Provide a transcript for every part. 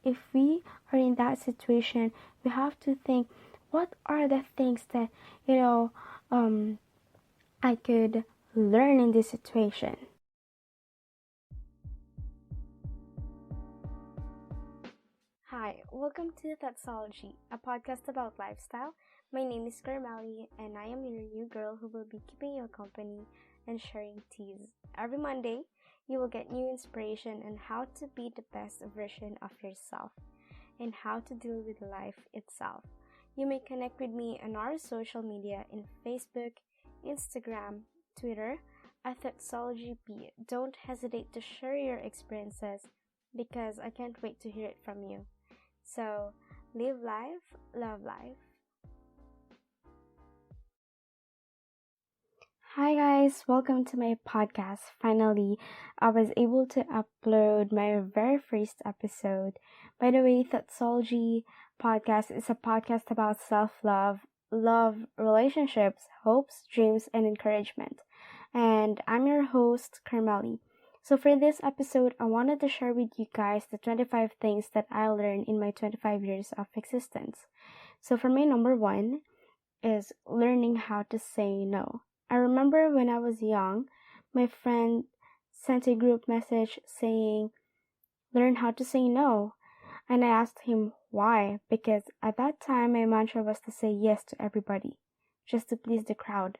if we are in that situation, we have to think, what are the things that, I could learn in this situation? Hi, welcome to Thatsology, a podcast about lifestyle. My name is Carmelli, and I am your new girl who will be keeping you company and sharing teas. Every Monday, you will get new inspiration on how to be the best version of yourself and how to deal with life itself. You may connect with me on our social media in Facebook, Instagram, Twitter, at ThatSologyP. Don't hesitate to share your experiences because I can't wait to hear it from you. So, live life, love life. Hi guys, welcome to my podcast. Finally, I was able to upload my very first episode. By the way, Thatsology podcast is a podcast about self-love, love, relationships, hopes, dreams, and encouragement. And I'm your host, Carmelli. So for this episode, I wanted to share with you guys the 25 things that I learned in my 25 years of existence. So for my number one is learning how to say no. I remember when I was young, my friend sent a group message saying, learn how to say no. And I asked him why, because at that time my mantra was to say yes to everybody, just to please the crowd.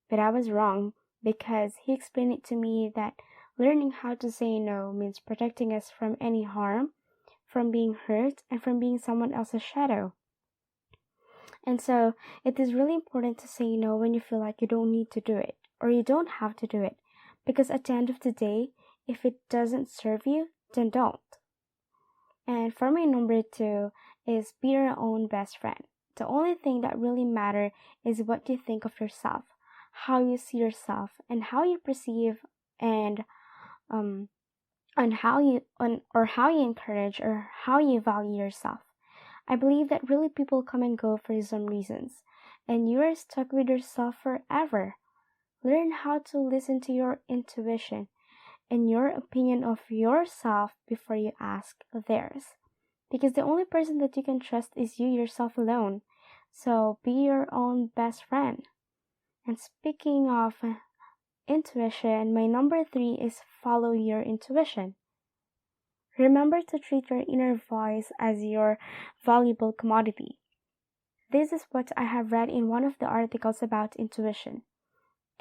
But I was wrong, because he explained it to me that learning how to say no means protecting us from any harm, from being hurt, and from being someone else's shadow. And so it is really important to say no when you feel like you don't need to do it or you don't have to do it, because at the end of the day, if it doesn't serve you, then don't. And for my number two is be your own best friend. The only thing that really matters is what you think of yourself, how you see yourself, and how you perceive and how you encourage or how you value yourself. I believe that really people come and go for some reasons, and you are stuck with yourself forever. Learn how to listen to your intuition and your opinion of yourself before you ask theirs, because the only person that you can trust is you yourself alone. So be your own best friend. And speaking of intuition, my number three is follow your intuition. Remember to treat your inner voice as your valuable commodity. This is what I have read in one of the articles about intuition.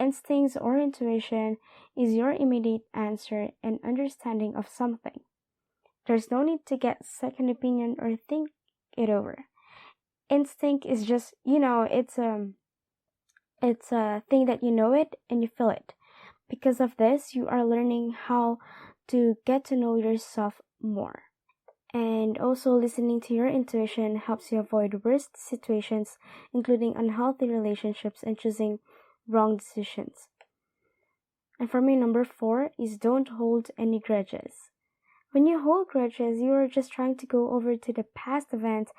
Instincts or intuition is your immediate answer and understanding of something. There's no need to get second opinion or think it over. Instinct is just, it's a thing that you know it and you feel it. Because of this, you are learning how to get to know yourself more. And also listening to your intuition helps you avoid worst situations, including unhealthy relationships and choosing wrong decisions. And for me, number four is don't hold any grudges. When you hold grudges, you are just trying to go over to the past event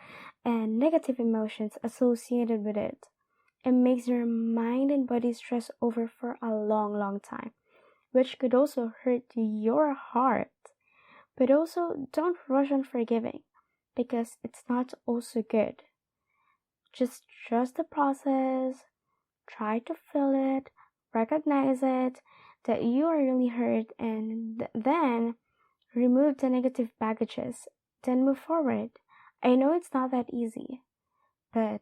and negative emotions associated with it. It makes your mind and body stress over for a long, long time, which could also hurt your heart. But also, don't rush on forgiving, because it's not also good. Just trust the process, try to feel it, recognize it, that you are really hurt, and then remove the negative baggages, then move forward. I know it's not that easy, but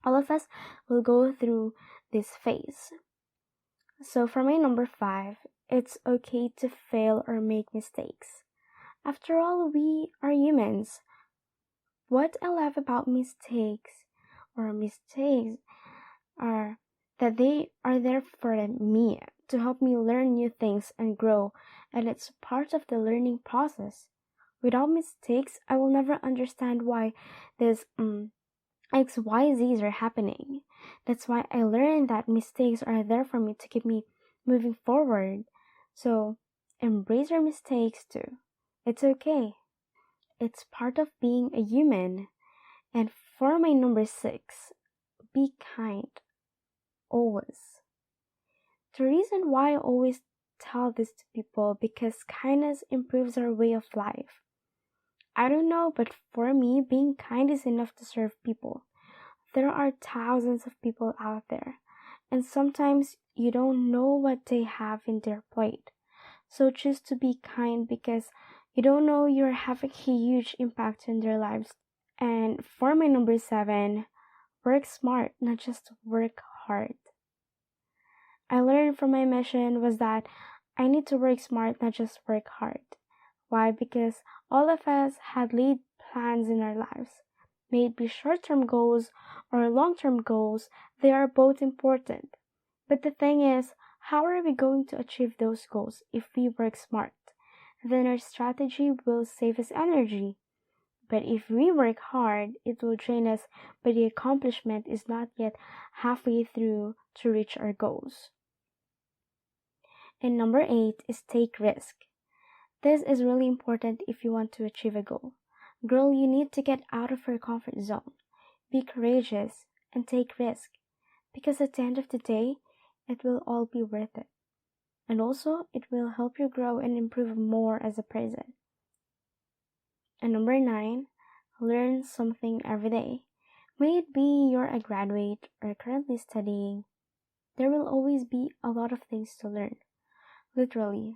all of us will go through this phase. So for my number five, it's okay to fail or make mistakes. After all, we are humans. What I love about mistakes are that they are there for me, to help me learn new things and grow, and it's part of the learning process. Without mistakes, I will never understand why this XYZs are happening. That's why I learned that mistakes are there for me to keep me moving forward. So embrace your mistakes too. It's okay. It's part of being a human. And for my number six, be kind. Always. The reason why I always tell this to people, because kindness improves our way of life. I don't know, but for me, being kind is enough to serve people. There are thousands of people out there, and sometimes you don't know what they have in their plate. So choose to be kind because you don't know you're having a huge impact in their lives. And for my number 7, work smart, not just work hard. I learned from my mission was that I need to work smart, not just work hard. Why? Because all of us had laid plans in our lives. May it be short-term goals or long-term goals, they are both important. But the thing is, how are we going to achieve those goals if we work smart? Then our strategy will save us energy. But if we work hard, it will drain us, but the accomplishment is not yet halfway through to reach our goals. And number 8 is take risk. This is really important if you want to achieve a goal. Girl, you need to get out of your comfort zone. Be courageous and take risk. Because at the end of the day, it will all be worth it. And also, it will help you grow and improve more as a person. And number 9, learn something every day. May it be you're a graduate or currently studying, there will always be a lot of things to learn. Literally.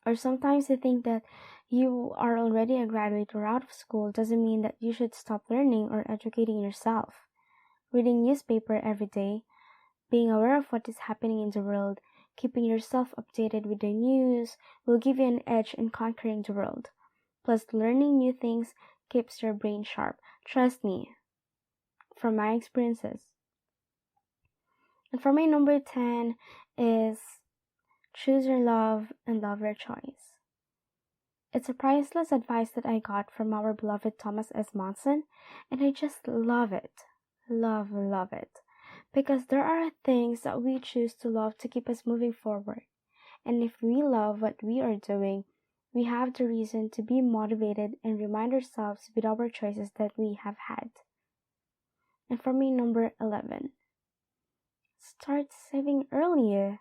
Or sometimes you think that you are already a graduate or out of school doesn't mean that you should stop learning or educating yourself. Reading newspaper every day, being aware of what is happening in the world, keeping yourself updated with the news will give you an edge in conquering the world. Plus, learning new things keeps your brain sharp. Trust me, from my experiences. And for my number 10 is choose your love and love your choice. It's a priceless advice that I got from our beloved Thomas S. Monson, and I just love it. Love it. Because there are things that we choose to love to keep us moving forward. And if we love what we are doing, we have the reason to be motivated and remind ourselves with our choices that we have had. And for me, number 11, start saving early.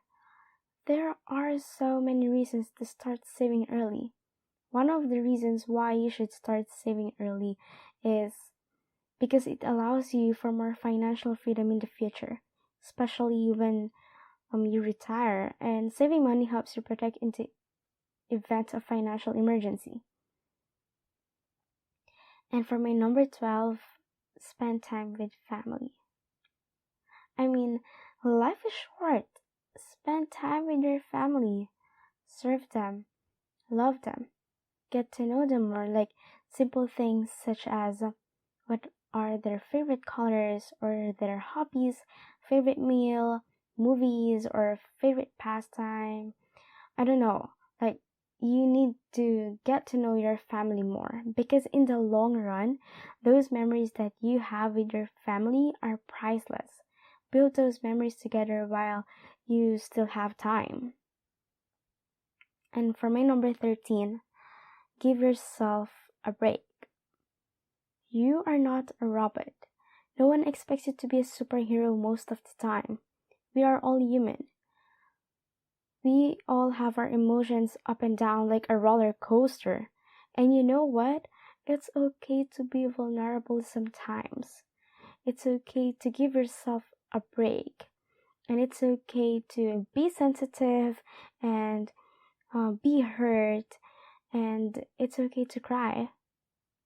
There are so many reasons to start saving early. One of the reasons why you should start saving early is because it allows you for more financial freedom in the future, especially when you retire, and saving money helps you protect in the event of financial emergency. And for my number 12, spend time with family. I mean, life is short. Spend time with your family. Serve them. Love them. Get to know them more, like simple things such as what are their favorite colors or their hobbies, favorite meal, movies, or favorite pastime. I don't know. Like, you need to get to know your family more because in the long run, those memories that you have with your family are priceless. Build those memories together while you still have time. And for my number 13, give yourself a break. You are not a robot. No one expects you to be a superhero most of the time. We are all human. We all have our emotions up and down like a roller coaster. And you know what? It's okay to be vulnerable sometimes. It's okay to give yourself a break. And it's okay to be sensitive and be hurt. And it's okay to cry.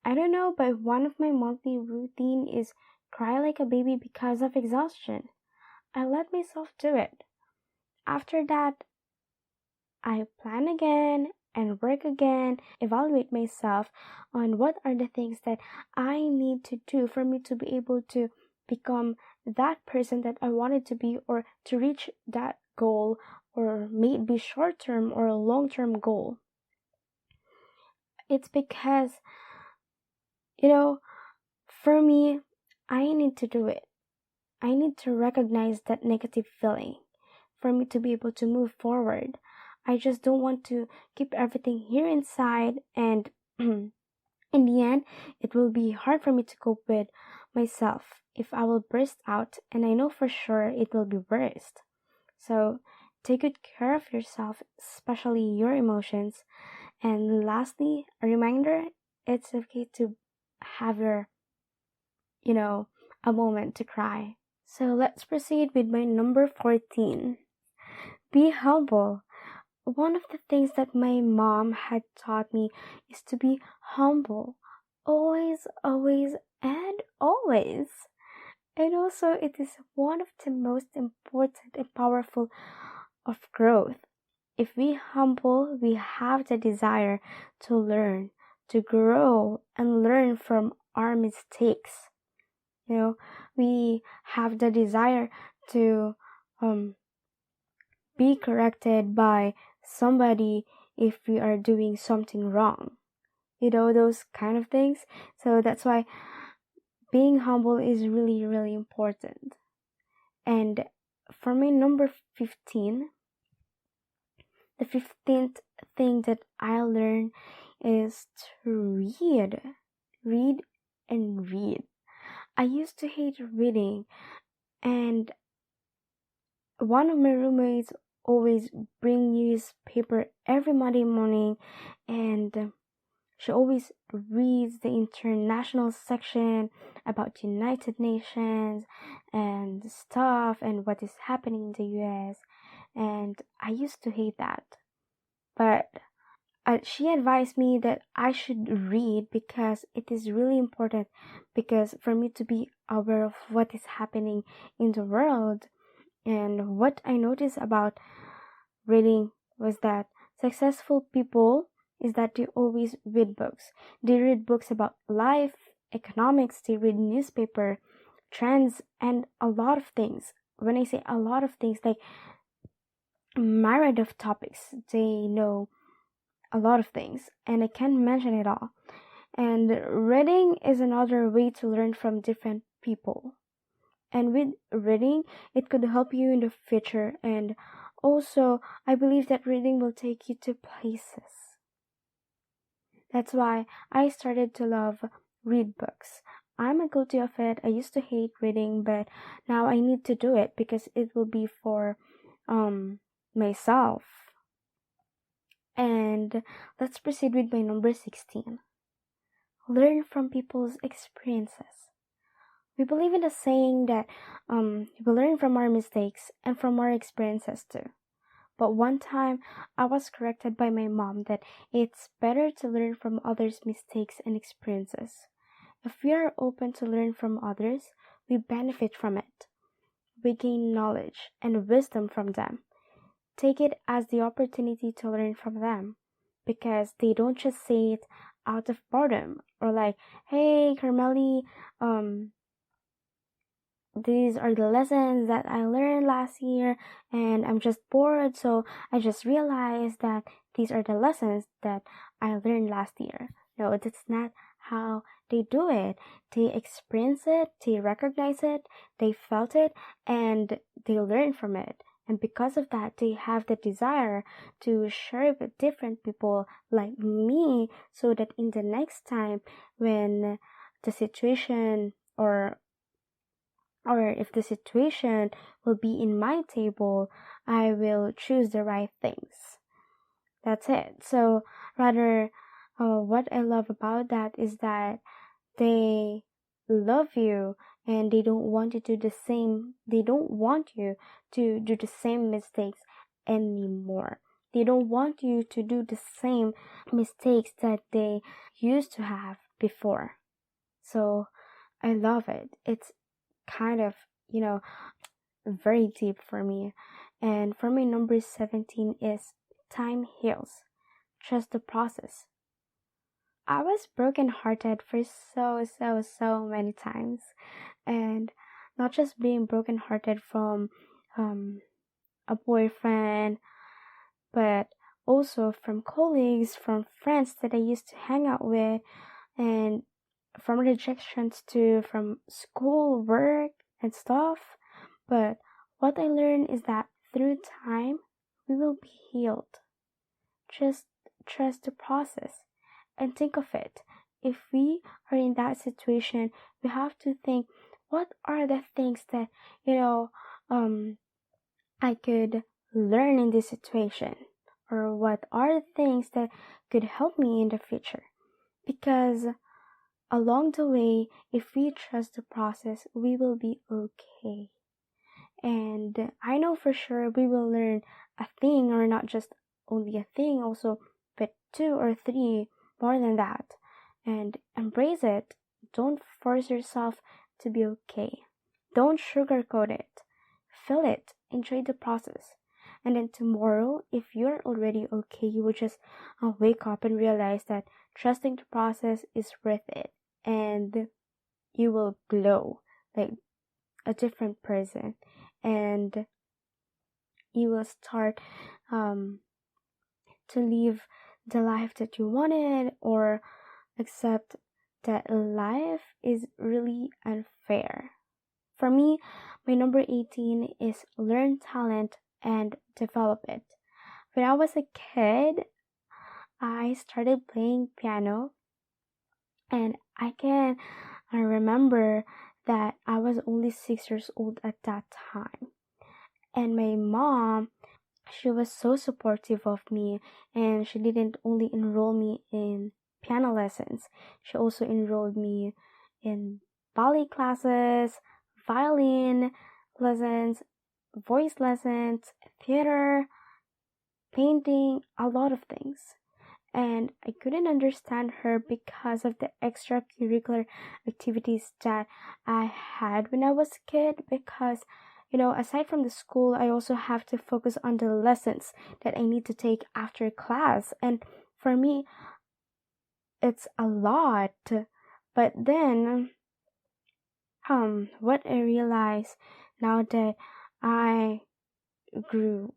I don't know, but one of my monthly routine is cry like a baby because of exhaustion. I let myself do it. After that, I plan again and work again, evaluate myself on what are the things that I need to do for me to be able to become that person that I wanted to be or to reach that goal, or may it be short-term or a long-term goal. It's because, for me, I need to do it. I need to recognize that negative feeling for me to be able to move forward. I just don't want to keep everything here inside, and in the end, it will be hard for me to cope with myself if I will burst out, and I know for sure it will be burst. So, take good care of yourself, especially your emotions, And lastly, a reminder, it's okay to have a moment to cry. So let's proceed with my number 14. Be humble. One of the things that my mom had taught me is to be humble. Always, always, and always. And also, it is one of the most important and powerful of growth. If we humble, we have the desire to learn, to grow, and learn from our mistakes. We have the desire to be corrected by somebody if we are doing something wrong. Those kind of things. So that's why being humble is really, really important. And for my number 15, the 15th thing that I learned is to read. Read and read. I used to hate reading, and one of my roommates always bring newspaper every Monday morning, and she always reads the international section about United Nations and stuff and what is happening in the US, and I used to hate that. But she advised me that I should read because it is really important, because for me to be aware of what is happening in the world. And what I noticed about reading was that successful people is that they always read books. They read books about life, economics, they read newspaper, trends, and a lot of things. When I say a lot of things, like myriad of topics, they know a lot of things, and I can't mention it all. And reading is another way to learn from different people. And with reading, it could help you in the future. And also, I believe that reading will take you to places. That's why I started to love read books. I'm guilty of it. I used to hate reading, but now I need to do it because it will be for myself. And let's proceed with my number 16. Learn from people's experiences. We believe in the saying that we learn from our mistakes and from our experiences too. But one time I was corrected by my mom that it's better to learn from others' mistakes and experiences. If we are open to learn from others, we benefit from it. We gain knowledge and wisdom from them. Take it as the opportunity to learn from them, because they don't just say it out of boredom or like, hey, Carmelli, these are the lessons that I learned last year and I'm just bored, so I just realized that these are the lessons that I learned last year. No, that's not how they do it. They experience it, they recognize it, they felt it, and they learn from it. And because of that, they have the desire to share with different people like me, so that in the next time when the situation or if the situation will be in my table, I will choose the right things. That's it. So rather, what I love about that is that they love you and they don't want you to do the same. They don't want you to do the same mistakes anymore. They don't want you to do the same mistakes that they used to have before. So I love it. It's kind of, very deep for me. And for my number 17 is time heals. Trust the process. I was brokenhearted for so many times. And not just being brokenhearted from a boyfriend, but also from colleagues, from friends that I used to hang out with, and from rejections to from school, work, and stuff. But what I learned is that through time, we will be healed. Just trust the process and think of it. If we are in that situation, we have to think, what are the things that, I could learn in this situation? or what are the things that could help me in the future. Because along the way, if we trust the process, we will be okay. And I know for sure we will learn a thing, or not just only a thing, also, but two or three more than that. And embrace it. Don't force yourself to be okay. Don't sugarcoat it. Feel it. Enjoy the process. And then tomorrow, if you're already okay, you will just wake up and realize that trusting the process is worth it. And you will glow like a different person. And you will start to live the life that you wanted, or accept that life is really unfair. For me, my number 18 is learn talent and develop it. When I was a kid, I started playing piano, and I remember that I was only 6 years old at that time. And my mom, she was so supportive of me, and she didn't only enroll me in piano lessons, she also enrolled me in ballet classes, violin lessons, voice lessons, theater, painting, a lot of things. And I couldn't understand her because of the extracurricular activities that I had when I was a kid. Because, aside from the school, I also have to focus on the lessons that I need to take after class. And for me, it's a lot. But then, what I realized now that I grew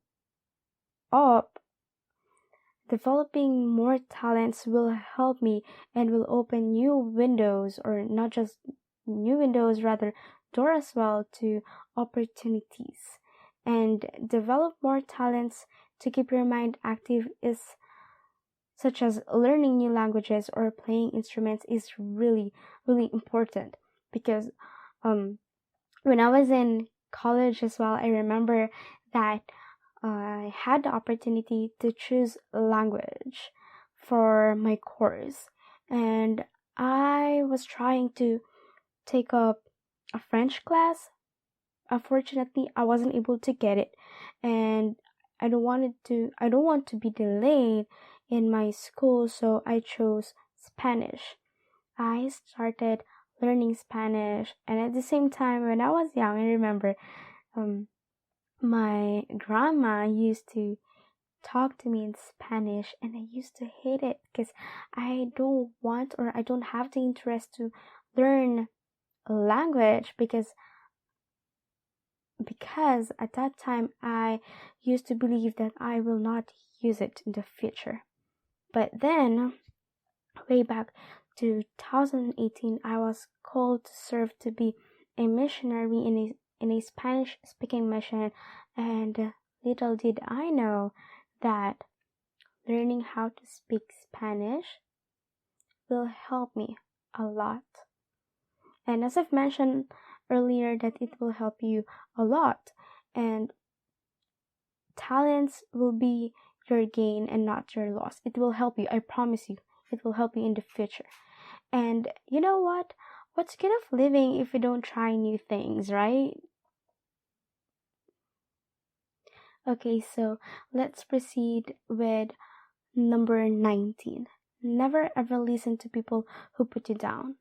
up, developing more talents will help me and will open new windows, or not just new windows, rather door as well, to opportunities. And develop more talents to keep your mind active is such as learning new languages or playing instruments is really, really important. Because when I was in college as well, I remember that I had the opportunity to choose language for my course, and I was trying to take up a French class. Unfortunately, I wasn't able to get it, and I don't want to be delayed in my school, so I chose Spanish. I started learning Spanish, and at the same time, when I was young, I remember my grandma used to talk to me in Spanish, and I used to hate it because I don't want, or I don't have the interest to learn a language, because at that time I used to believe that I will not use it in the future. But then, way back to 2018, I was called to serve to be a missionary in a Spanish speaking mission, and little did I know that learning how to speak Spanish will help me a lot. And as I've mentioned earlier, that it will help you a lot, and talents will be your gain and not your loss. It will help you, I promise you. It will help you in the future. And you know what? What's good of living if you don't try new things, right? Okay, so let's proceed with number 19. Never ever listen to people who put you down.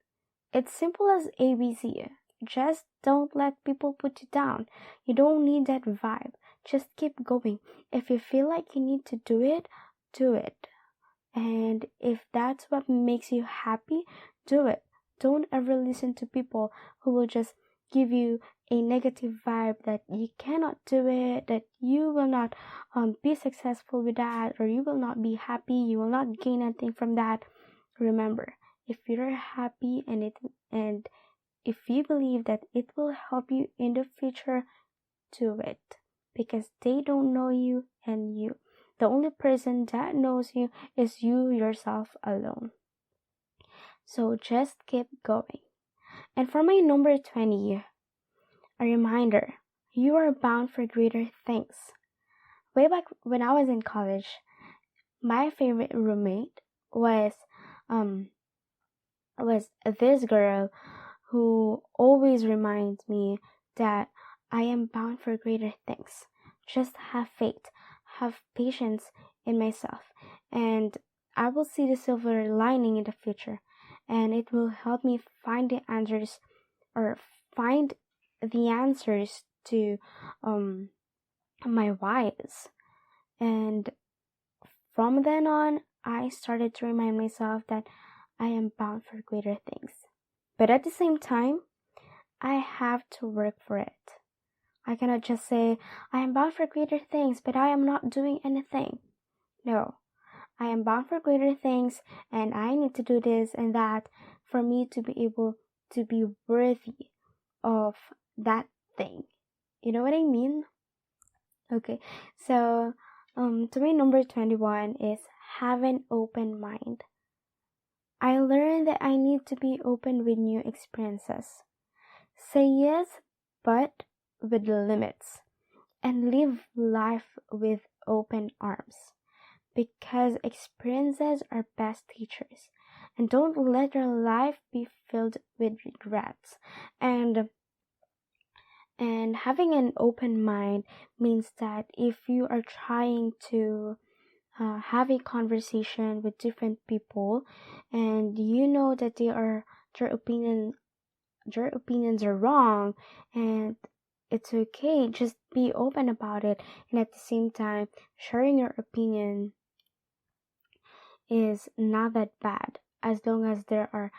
It's simple as ABC. Just don't let people put you down. You don't need that vibe. Just keep going. If you feel like you need to do it, do it. And if that's what makes you happy, do it. Don't ever listen to people who will just give you a negative vibe that you cannot do it, that you will not be successful with that, or you will not be happy, you will not gain anything from that. Remember, if you're happy and if you believe that it will help you in the future, do it. Because they don't know you, and the only person that knows you is you yourself alone. So just keep going. And for my number 20, a reminder, you are bound for greater things. Way back when I was in college, my favorite roommate was um this girl who always reminds me that I am bound for greater things. Just have faith, have patience in myself, and I will see the silver lining in the future, and it will help me find the answers or find the answers to my whys. And from then on, I started to remind myself that I am bound for greater things. But at the same time, I have to work for it. I cannot just say, I am bound for greater things, but I am not doing anything. No, I am bound for greater things, and I need to do this and that for me to be able to be worthy of that thing. You know what I mean? Okay, so to my number 21 is have an open mind. I learned that I need to be open with new experiences. Say yes, but with limits, and live life with open arms, because experiences are best teachers, and don't let your life be filled with regrets. And having an open mind means that if you are trying to have a conversation with different people, and you know that their opinions are wrong, and it's okay, just be open about it, and at the same time sharing your opinion is not that bad, as long as there are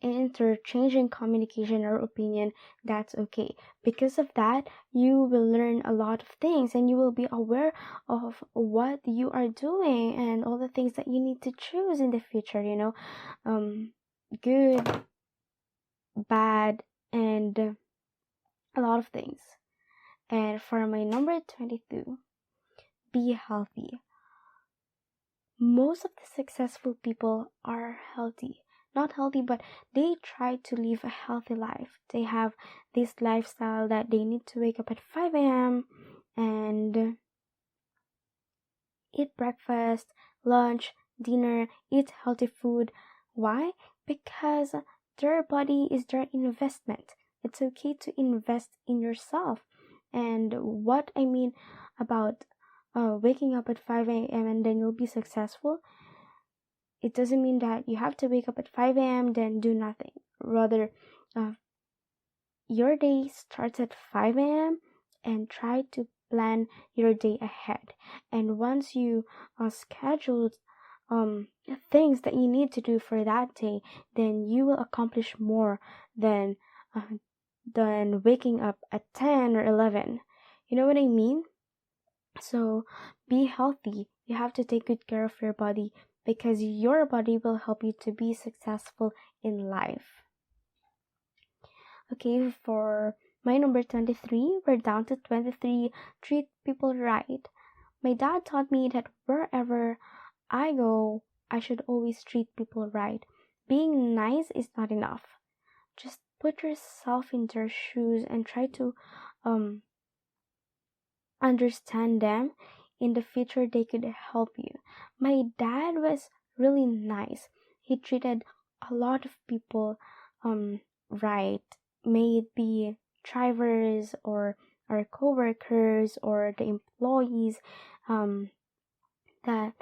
interchanging communication or opinion. That's okay. Because of that, you will learn a lot of things, and you will be aware of what you are doing and all the things that you need to choose in the future, good, bad, and a lot of things. And for my number 22, be healthy. Most of the successful people are healthy. Not healthy, but they try to live a healthy life. They have this lifestyle that they need to wake up at 5 a.m. and eat breakfast, lunch, dinner, eat healthy food. Why? Because their body is their investment. It's okay to invest in yourself. And what I mean about waking up at 5 a.m. and then you'll be successful, it doesn't mean that you have to wake up at 5 a.m. then do nothing. Rather, your day starts at 5 a.m. and try to plan your day ahead. And once you schedule things that you need to do for that day, then you will accomplish more than waking up at 10 or 11. You know what I mean? So be healthy. You have to take good care of your body, because your body will help you to be successful in life. Okay, for my number 23, we're down to 23. Treat people right. My dad taught me that wherever I go, I should always treat people right. Being nice is not enough. Just put yourself in their shoes and try to understand them. In the future, they could help you. My dad was really nice. He treated a lot of people right. May it be drivers or our co-workers or the employees that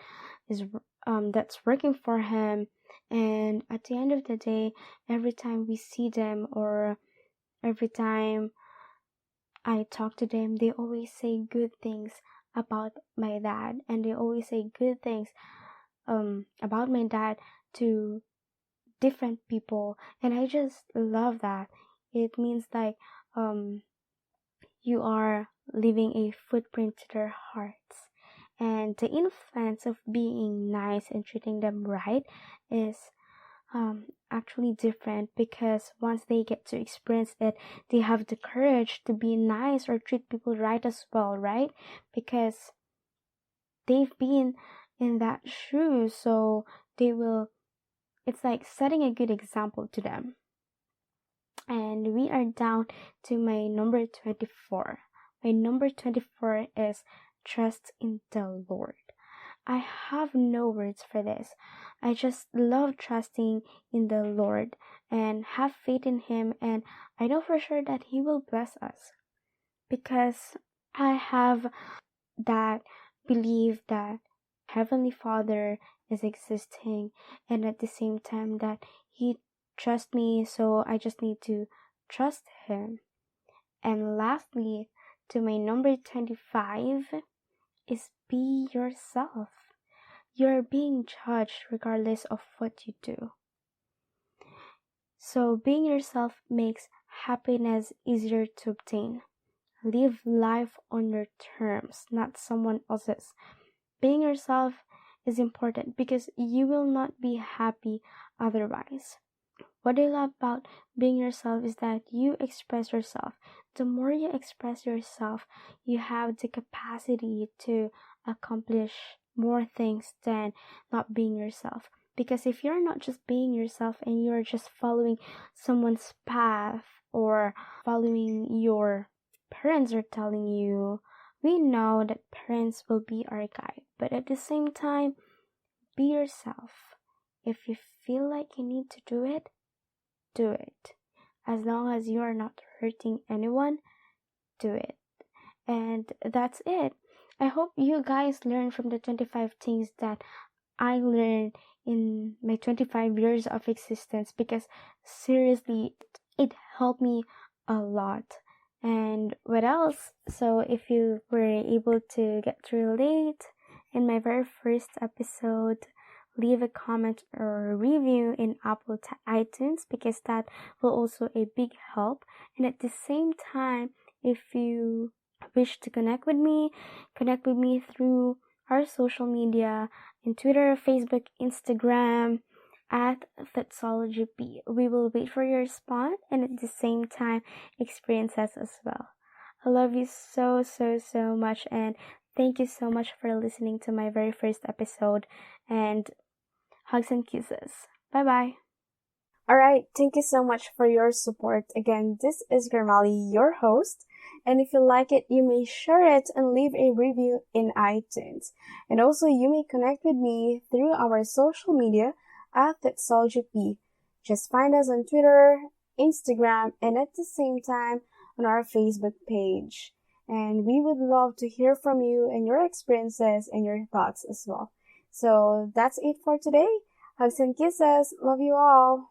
is that's working for him. And at the end of the day, every time we see them or every time I talk to them, they always say good things about my dad, and they always say good things about my dad to different people, and I just love that. It means like you are leaving a footprint to their hearts, and the influence of being nice and treating them right is actually different, because once they get to experience it, they have the courage to be nice or treat people right as well, right? Because they've been in that shoe, so it's like setting a good example to them. And we are down to my number 24. My number 24 is trust in the Lord. I have no words for this. I just love trusting in the Lord and have faith in Him, and I know for sure that He will bless us because I have that belief that Heavenly Father is existing, and at the same time that He trusts me, so I just need to trust Him. And lastly, to my number 25 is be yourself. You're being judged regardless of what you do. So being yourself makes happiness easier to obtain. Live life on your terms, not someone else's. Being yourself is important because you will not be happy otherwise. What I love about being yourself is that you express yourself. The more you express yourself, you have the capacity to accomplish more things than not being yourself. Because if you're not just being yourself and you're just following someone's path or following your parents are telling you, we know that parents will be our guide. But at the same time, be yourself. If you feel like you need to do it, do it. As long as you are not hurting anyone, do it. And that's it. I hope you guys learn from the 25 things that I learned in my 25 years of existence, because seriously, it helped me a lot. And what else? So if you were able to get to relate in my very first episode, leave a comment or a review in Apple iTunes, because that will also a big help. And at the same time, if you wish to connect with me through our social media in Twitter, Facebook, Instagram at Thatsologyp. We will wait for your response and at the same time experience us as well. I love you so much, and thank you so much for listening to my very first episode, and hugs and kisses. Bye bye. Alright, thank you so much for your support. Again, this is Carmelli, your host. And if you like it, you may share it and leave a review in iTunes. And also, you may connect with me through our social media at Thatsologyp. Just find us on Twitter, Instagram, and at the same time on our Facebook page. And we would love to hear from you and your experiences and your thoughts as well. So that's it for today. Hugs and kisses. Love you all.